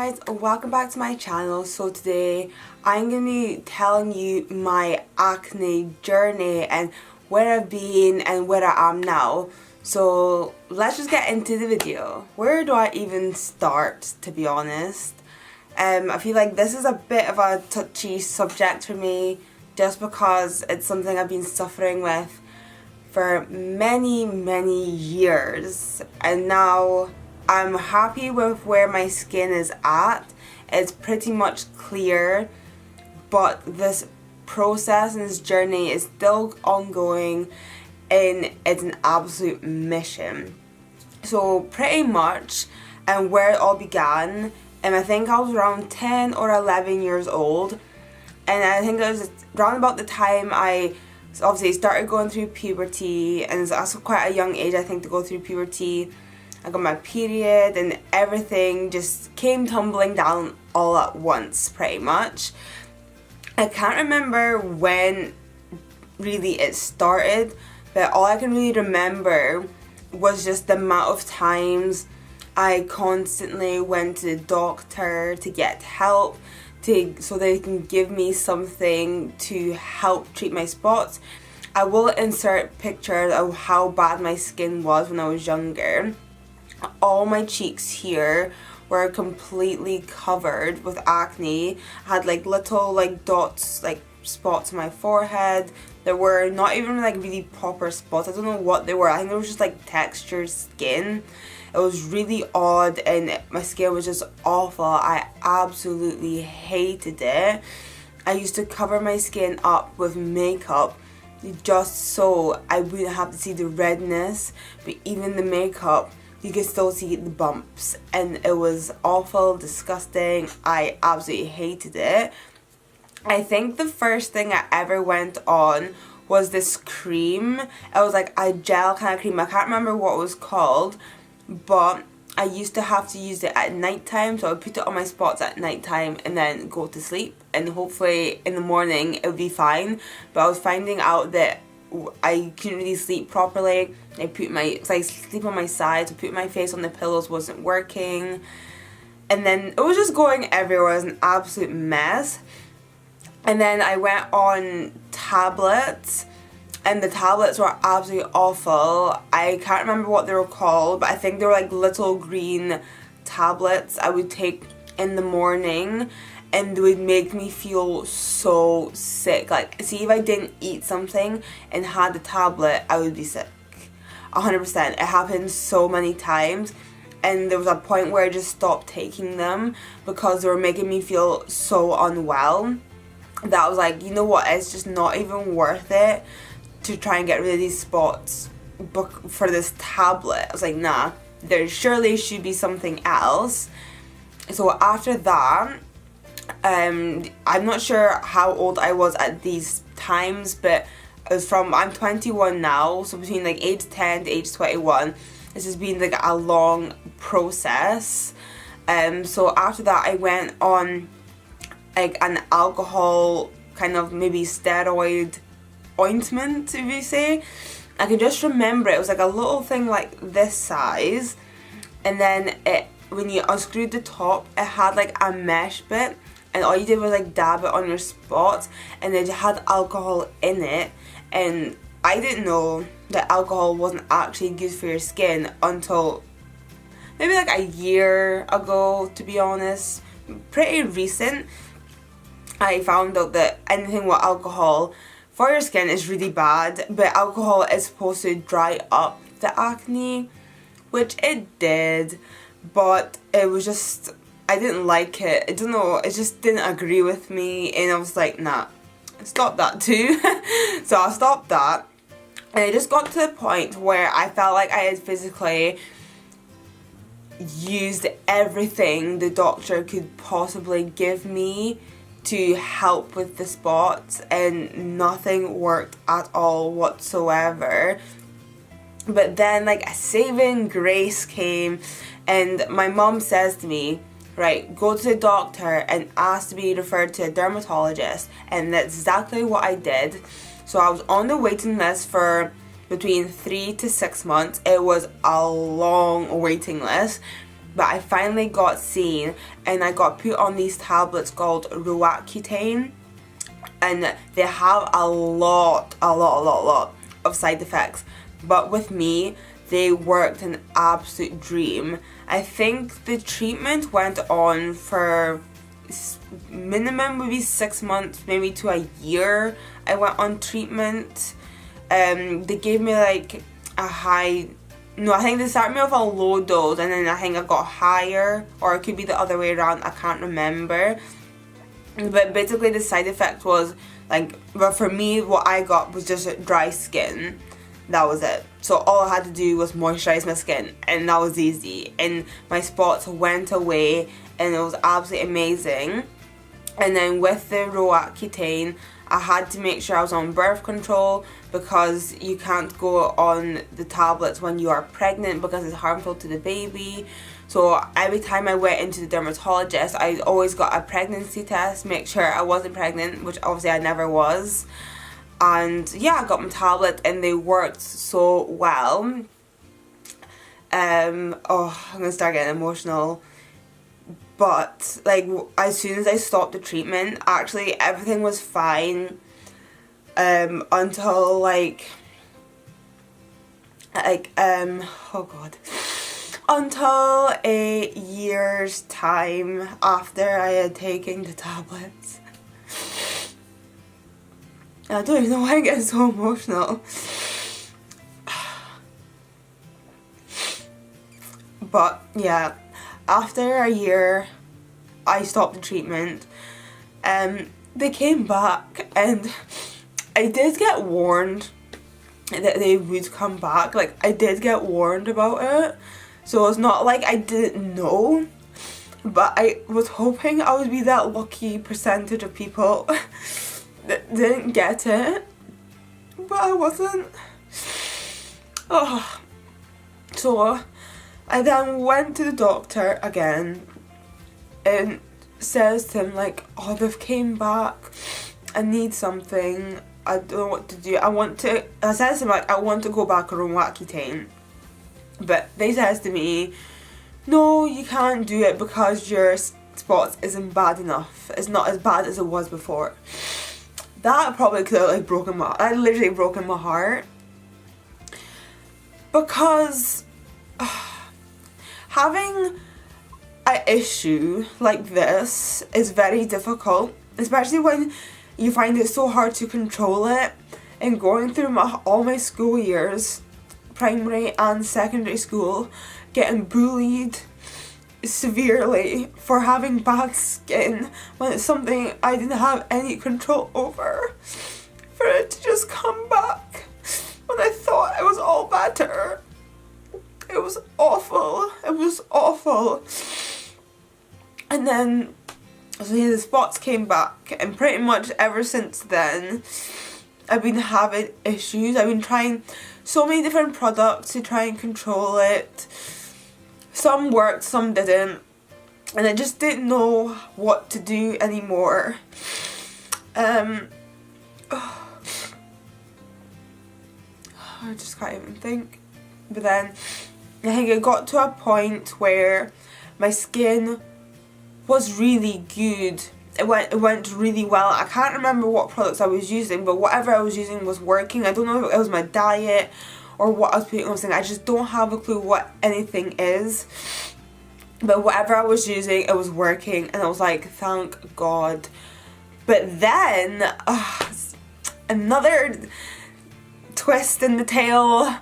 guys, welcome back to my channel. So today I'm going to be telling you my acne journey and where I've been and where I am now. So let's just get into the video. Where do I even start, to be honest? I feel like this is a bit of a touchy subject for me just because it's something I've been suffering with for many years, and now I'm happy with where my skin is at. It's pretty much clear, but this process and this journey is still ongoing and it's an absolute mission. So pretty much, and where it all began, and I think I was around 10 or 11 years old, and I think it was around about the time I obviously started going through puberty, and it's also quite a young age I think to go through puberty. I got my period and everything just came tumbling down all at once pretty much. I can't remember when really it started, but all I can really remember was just the amount of times I constantly went to the doctor to get help, so they can give me something to help treat my spots. I will insert pictures of how bad my skin was when I was younger. All my cheeks here were completely covered with acne. I had like little like dots, like spots on my forehead. There were not even like really proper spots. I don't know what they were. I think they were just like textured skin. It was really odd and my skin was just awful. I absolutely hated it. I used to cover my skin up with makeup just so I wouldn't have to see the redness, but even the makeup, you could still see the bumps, and it was awful, disgusting. I absolutely hated it. I think the first thing I ever went on was this cream. It was like a gel kind of cream. I can't remember what it was called, but I used to have to use it at night time, so I would put it on my spots at night time and then go to sleep, and hopefully in the morning it would be fine. But I was finding out that I couldn't really sleep properly. I sleep on my sides, I put my face on the pillows, wasn't working, and then it was just going everywhere. It was an absolute mess. And then I went on tablets, and the tablets were absolutely awful. I can't remember what they were called, but I think they were like little green tablets I would take in the morning, and they would make me feel so sick. Like, see, if I didn't eat something and had the tablet, I would be sick. 100%. It happened so many times, and there was a point where I just stopped taking them because they were making me feel so unwell that I was like, you know what, it's just not even worth it to try and get rid of these spots for this tablet. I was like, nah, there surely should be something else. So after that, I'm not sure how old I was at these times, but it was I'm 21 now, so between like age 10 to age 21, this has been like a long process. So after that I went on like an alcohol kind of maybe steroid ointment, if you say. I can just remember it was like a little thing like this size, and then when you unscrewed the top, it had like a mesh bit, and all you did was like dab it on your spots, and it had alcohol in it. And I didn't know that alcohol wasn't actually good for your skin until maybe like a year ago, to be honest. Pretty recent. I found out that anything with alcohol for your skin is really bad, but alcohol is supposed to dry up the acne, which it did, but it was just, I didn't like it. I don't know, it just didn't agree with me, and I was like, nah, stop that too. So I stopped that, and it just got to the point where I felt like I had physically used everything the doctor could possibly give me to help with the spots, and nothing worked at all whatsoever. But then like a saving grace came, and my mom says to me, right, go to the doctor and ask to be referred to a dermatologist, and that's exactly what I did. So I was on the waiting list for between 3 to 6 months. It was a long waiting list, but I finally got seen and I got put on these tablets called Roaccutane, and they have a lot of side effects, but with me they worked an absolute dream. I think the treatment went on for minimum maybe 6 months, maybe to a year. I went on treatment. They gave me like a high, no, I think they started me off a low dose and then I think I got higher, or it could be the other way around, I can't remember. But basically the side effect was like, but for me what I got was just dry skin. That was it. So all I had to do was moisturize my skin and that was easy, and my spots went away and it was absolutely amazing. And then with the Roaccutane, I had to make sure I was on birth control because you can't go on the tablets when you are pregnant because it's harmful to the baby. So every time I went into the dermatologist, I always got a pregnancy test, make sure I wasn't pregnant, which obviously I never was. And yeah, I got my tablet and they worked so well. Oh, I'm gonna start getting emotional. But like as soon as I stopped the treatment, actually everything was fine until oh god, until a year's time after I had taken the tablets. I don't even know why I get so emotional. But yeah, after a year I stopped the treatment. They came back and I did get warned that they would come back. Like I did get warned about it. So it's not like I didn't know. But I was hoping I would be that lucky percentage of people that didn't get it, but I wasn't. Oh. So I then went to the doctor again and says to him like, oh, they've came back, I need something, I don't know what to do, I says to him like, I want to go back on Roaccutane, but they says to me, no, you can't do it because your spots isn't bad enough, it's not as bad as it was before. That probably could have like broken my, I literally broken my heart, because having an issue like this is very difficult, especially when you find it so hard to control it. And going through all my school years, primary and secondary school, getting bullied severely for having bad skin when it's something I didn't have any control over, for it to just come back when I thought it was all better. It was awful. It was awful. And then so yeah, the spots came back, and pretty much ever since then I've been having issues. I've been trying so many different products to try and control it. Some worked, some didn't, and I just didn't know what to do anymore. I just can't even think. But then I think it got to a point where my skin was really good. It went really well. I can't remember what products I was using, but whatever I was using was working. I don't know if it was my diet or what I was putting on. I just don't have a clue what anything is. But whatever I was using, it was working, and I was like, thank God. But then another twist in the tail.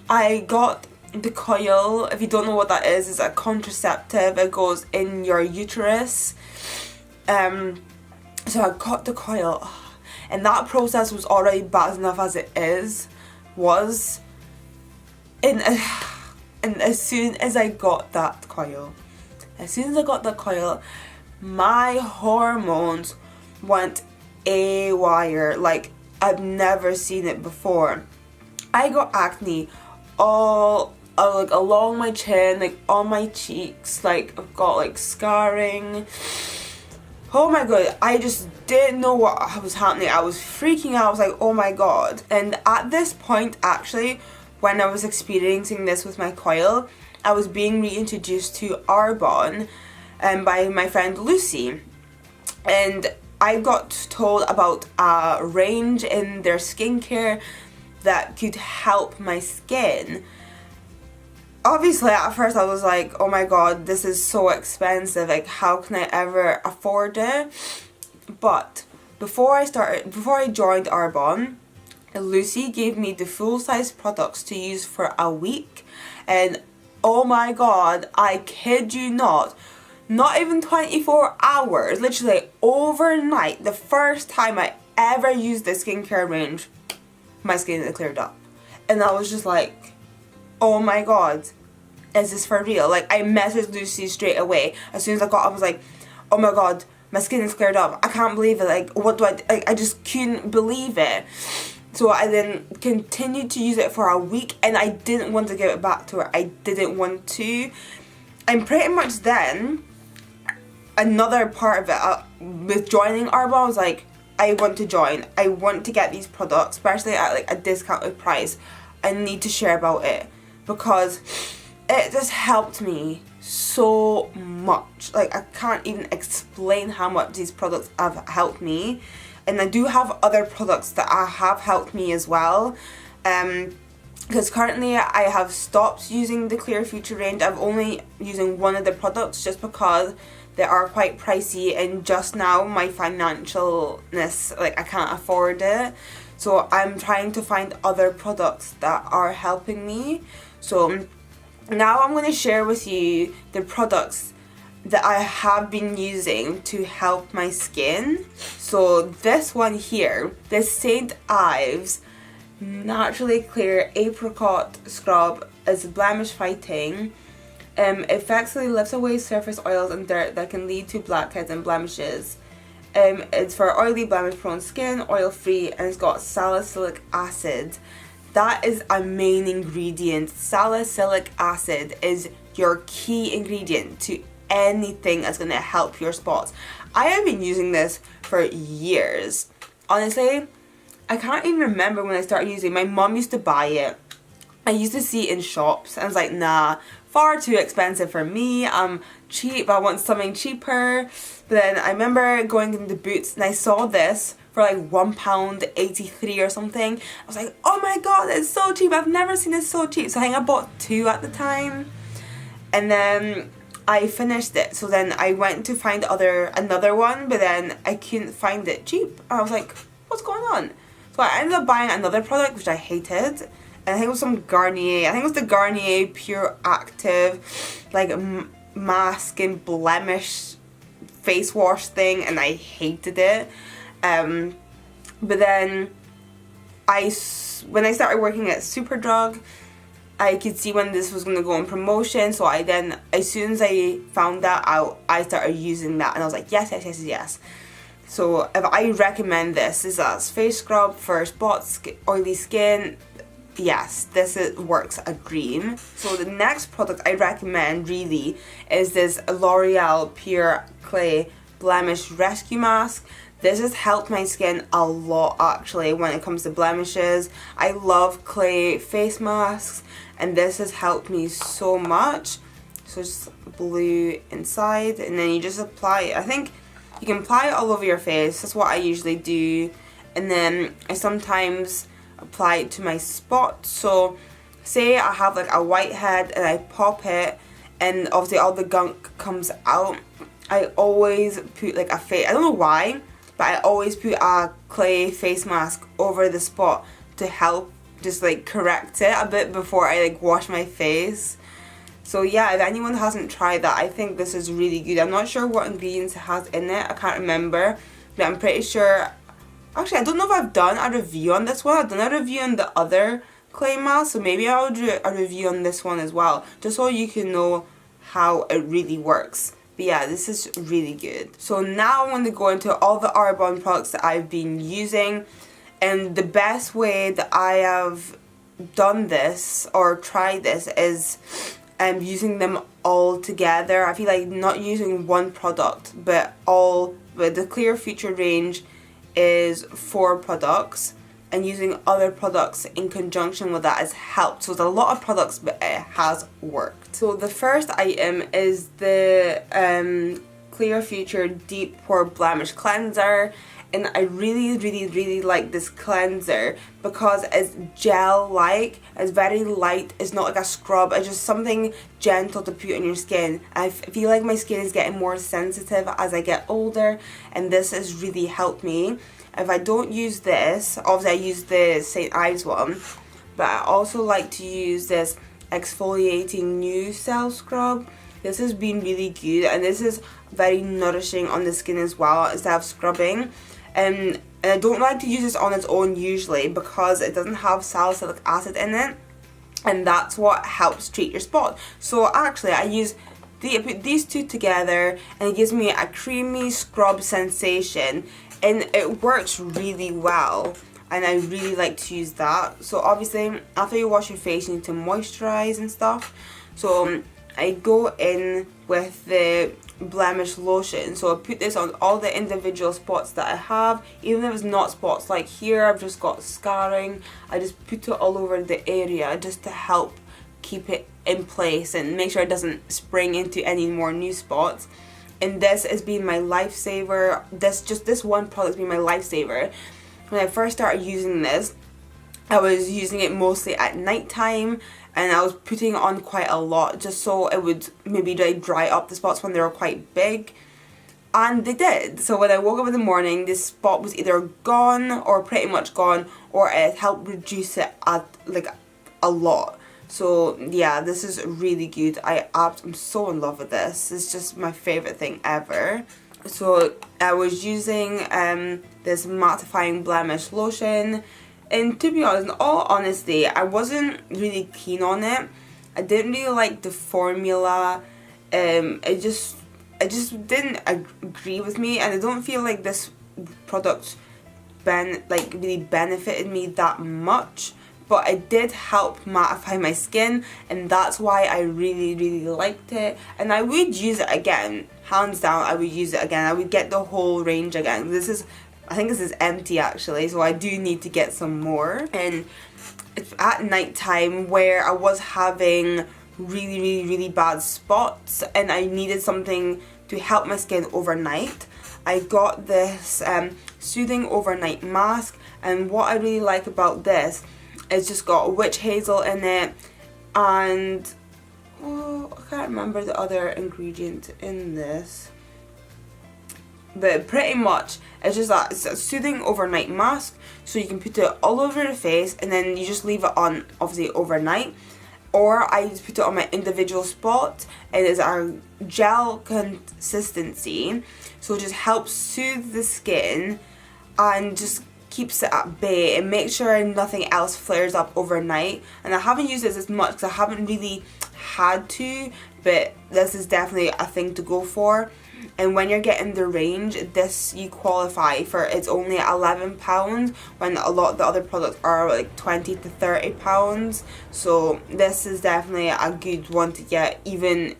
I got the coil. If you don't know what that is, it's a contraceptive. It goes in your uterus. So I got the coil, and that process was already bad enough as it was. And as soon as I got that coil, my hormones went haywire. Like I've never seen it before. I got acne all like along my chin, like on my cheeks, like I've got like scarring. Oh my god, I just didn't know what was happening. I was freaking out. I was like, oh my god. And at this point, actually, when I was experiencing this with my coil, I was being reintroduced to Arbonne by my friend Lucy, and I got told about a range in their skincare that could help my skin. Obviously at first I was like, oh my god, this is so expensive, like how can I ever afford it? But before I joined Arbonne, Lucy gave me the full size products to use for a week, and oh my god, I kid you not even 24 hours, literally overnight, the first time I ever used the skincare range, my skin had cleared up. And I was just like, oh my god, is this for real? Like, I messaged Lucy straight away. As soon as I got up, I was like, oh my god, my skin is cleared up. I can't believe it. Like, what do I just couldn't believe it. So I then continued to use it for a week, and I didn't want to give it back to her. I didn't want to. And pretty much then, another part of it, with joining Arbonne, I was like, I want to join. I want to get these products, especially at like a discounted price. I need to share about it because it just helped me so much. Like, I can't even explain how much these products have helped me. And I do have other products that have helped me as well. Because currently I have stopped using the Clear Future range. I'm only using one of the products just because they are quite pricey, and just now my financialness, like, I can't afford it. So I'm trying to find other products that are helping me. So now I'm going to share with you the products that I have been using to help my skin. So this one here, this St. Ives Naturally Clear Apricot Scrub is blemish fighting. Effectively lifts away surface oils and dirt that can lead to blackheads and blemishes. It's for oily, blemish prone skin, oil free, and it's got salicylic acid. That is a main ingredient. Salicylic acid is your key ingredient to anything that's going to help your spots. I have been using this for years. Honestly, I can't even remember when I started using it. My mom used to buy it. I used to see it in shops, and I was like, nah, far too expensive for me. I'm cheap, I want something cheaper. But then I remember going into Boots and I saw this for like £1.83 or something. I was like, oh my god, it's so cheap. I've never seen it so cheap. So I think I bought 2 at the time. And then I finished it. So then I went to find another one, but then I couldn't find it cheap. And I was like, what's going on? So I ended up buying another product which I hated. And I think it was some Garnier. I think it was the Garnier Pure Active, like, mask and blemish face wash thing, and I hated it. But then when I started working at Superdrug, I could see when this was going to go on promotion. So I then, as soon as I found that out, I started using that, and I was like, yes. So if I recommend this as face scrub for spots, oily skin, yes, works a dream. So the next product I recommend really is this L'Oreal Pure Clay Blemish Rescue Mask. This has helped my skin a lot actually when it comes to blemishes. I love clay face masks, and this has helped me so much. So just blue inside, and then you just apply it. I think you can apply it all over your face. That's what I usually do. And then I sometimes apply it to my spots. So say I have like a whitehead and I pop it, and obviously all the gunk comes out. I always put like I don't know why, but I always put a clay face mask over the spot to help just like correct it a bit before I like wash my face. So yeah, if anyone hasn't tried that, I think this is really good. I'm not sure what ingredients it has in it. I can't remember, but I'm pretty sure. Actually, I don't know if I've done a review on this one. I've done a review on the other clay mask, so maybe I'll do a review on this one as well, just so you can know how it really works. But yeah, this is really good. So now I'm going to go into all the Arbonne products that I've been using, and the best way that I have done this or tried this is using them all together. I feel like not using one product, but the Clear Future range is 4 products, and using other products in conjunction with that has helped. So there's a lot of products, but it has worked. So the first item is the Clear Future Deep Pore Blemish Cleanser, and I really like this cleanser because it's gel-like, it's very light, it's not like a scrub, it's just something gentle to put on your skin. I feel like my skin is getting more sensitive as I get older, and this has really helped me. If I don't use this, obviously I use the St. Ives one, but I also like to use this exfoliating new cell scrub. This has been really good, and this is very nourishing on the skin as well instead of scrubbing. And I don't like to use this on its own usually because it doesn't have salicylic acid in it, and that's what helps treat your spot. So actually I put these two together and it gives me a creamy scrub sensation, and it works really well, and I really like to use that. So obviously after you wash your face you need to moisturize and stuff. So I go in with the blemish lotion. So I put this on all the individual spots that I have, even if it's not spots like here, I've just got scarring. I just put it all over the area just to help keep it in place and make sure it doesn't spring into any more new spots. And this has been my lifesaver. This one product's been my lifesaver. When I first started using this, I was using it mostly at night time, and I was putting it on quite a lot just so it would maybe dry up the spots when they were quite big, and they did. So when I woke up in the morning, this spot was either gone or pretty much gone, or it helped reduce it at like a lot. So yeah, this is really good. I'm so in love with this. It's just my favorite thing ever. So I was using this mattifying blemish lotion. And to be honest, in all honesty, I wasn't really keen on it. I didn't really like the formula. It just didn't agree with me, and I don't feel like this product really benefited me that much. But it did help mattify my skin, and that's why I really liked it. And I would use it again, hands down. I would use it again. I would get the whole range again. I think this is empty actually, so I do need to get some more. And it's at night time where I was having really bad spots and I needed something to help my skin overnight. I got this soothing overnight mask, and what I really like about this is just got witch hazel in it, and I can't remember the other ingredient in this. But pretty much it's just that it's a soothing overnight mask, so you can put it all over your face and then you just leave it on obviously overnight. Or I just put it on my individual spot, and it's a gel consistency, so it just helps soothe the skin and just keeps it at bay and makes sure nothing else flares up overnight. And I haven't used this as much because I haven't really had to, but this is definitely a thing to go for. And when you're getting the range, this you qualify for. It's only £11 when a lot of the other products are like £20 to £30. So this is definitely a good one to get, even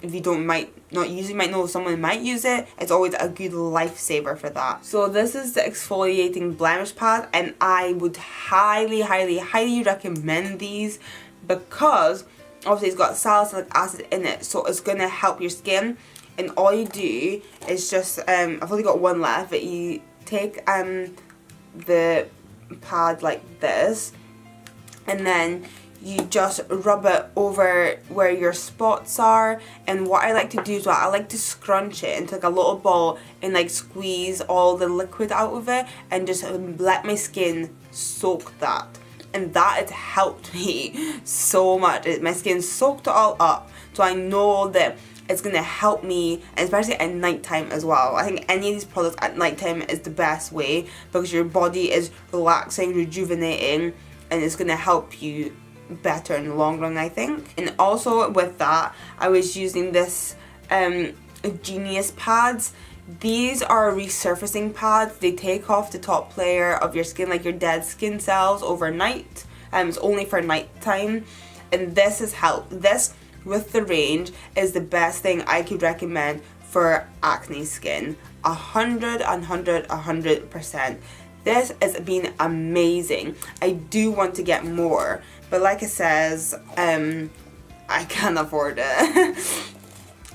if you might not use it, you might know someone who might use it. It's always a good lifesaver for that. So this is the exfoliating blemish pad, and I would highly recommend these because obviously it's got salicylic acid in it, so it's gonna help your skin. And all you do is just, I've only got one left, but you take the pad like this, and then you just rub it over where your spots are. And what I like to do is I like to scrunch it into like a little ball and like squeeze all the liquid out of it and just let my skin soak that. And that has helped me so much. My skin soaked it all up, so I know that it's going to help me, especially at night time as well. I think any of these products at night time is the best way because your body is relaxing, rejuvenating, and it's going to help you better in the long run, I think. And also with that, I was using this Genius pads. These are resurfacing pads. They take off the top layer of your skin, like your dead skin cells, overnight. It's only for night time, and this has helped. This with the range is the best thing I could recommend for acne skin. 100%. This has been amazing. I do want to get more, but like it says, I can't afford it.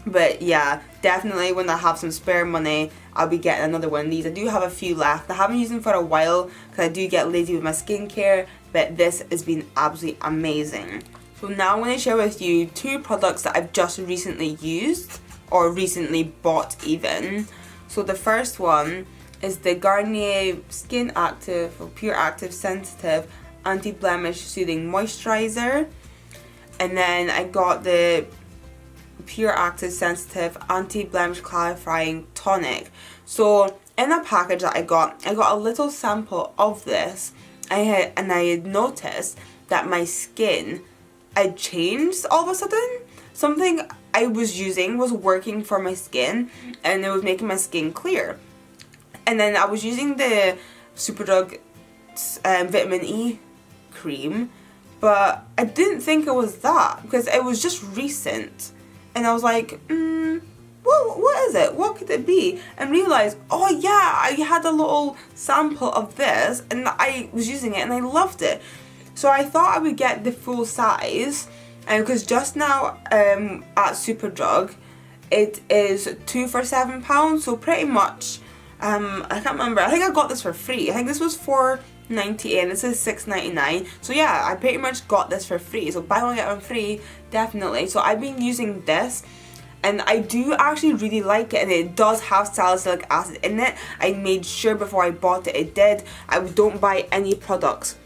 But yeah, definitely when I have some spare money, I'll be getting another one of these. I do have a few left. I haven't used them for a while because I do get lazy with my skincare, but this has been absolutely amazing. So now I'm going to share with you 2 products that I've just recently used, or recently bought even. So the first one is the Garnier Skin Active, or Pure Active Sensitive Anti-Blemish Soothing Moisturizer. And then I got the Pure Active Sensitive Anti-Blemish Clarifying Tonic. So in a package that I got a little sample of this. I had noticed that my skin had changed all of a sudden. Something I was using was working for my skin and it was making my skin clear. And then I was using the Superdrug vitamin E cream, but I didn't think it was that because it was just recent. And I was like, what is it? What could it be? And realised, oh yeah, I had a little sample of this and I was using it and I loved it. So I thought I would get the full size, because just now at Superdrug it is 2 for £7, so pretty much, I can't remember, I think I got this for free. I think this was $4.98 and this is $6.99. So yeah, I pretty much got this for free. So buy one get one free, definitely. So I've been using this and I do actually really like it, and it does have salicylic acid in it. I made sure before I bought it, it did. I don't buy any products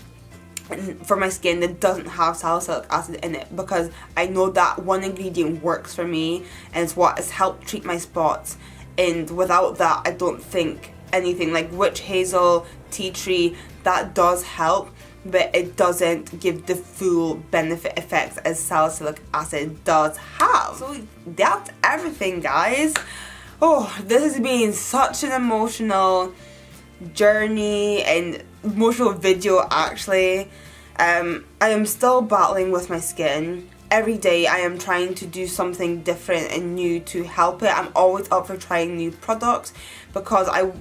for my skin that doesn't have salicylic acid in it because I know that one ingredient works for me and it's what has helped treat my spots. And without that, I don't think anything like witch hazel, tea tree, that does help, but it doesn't give the full benefit effects as salicylic acid does have. So that's everything, guys. Oh, this has been such an emotional journey and emotional video actually. I am still battling with my skin. Every day I am trying to do something different and new to help it. I'm always up for trying new products because I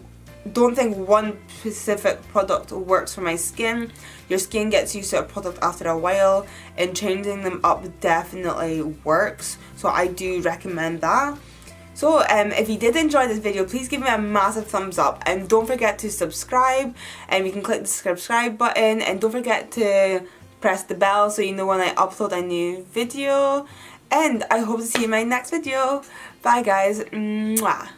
don't think one specific product works for my skin. Your skin gets used to a product after a while, and changing them up definitely works. So I do recommend that. So if you did enjoy this video, please give me a massive thumbs up and don't forget to subscribe, and you can click the subscribe button, and don't forget to press the bell so you know when I upload a new video. And I hope to see you in my next video. Bye guys. Mwah.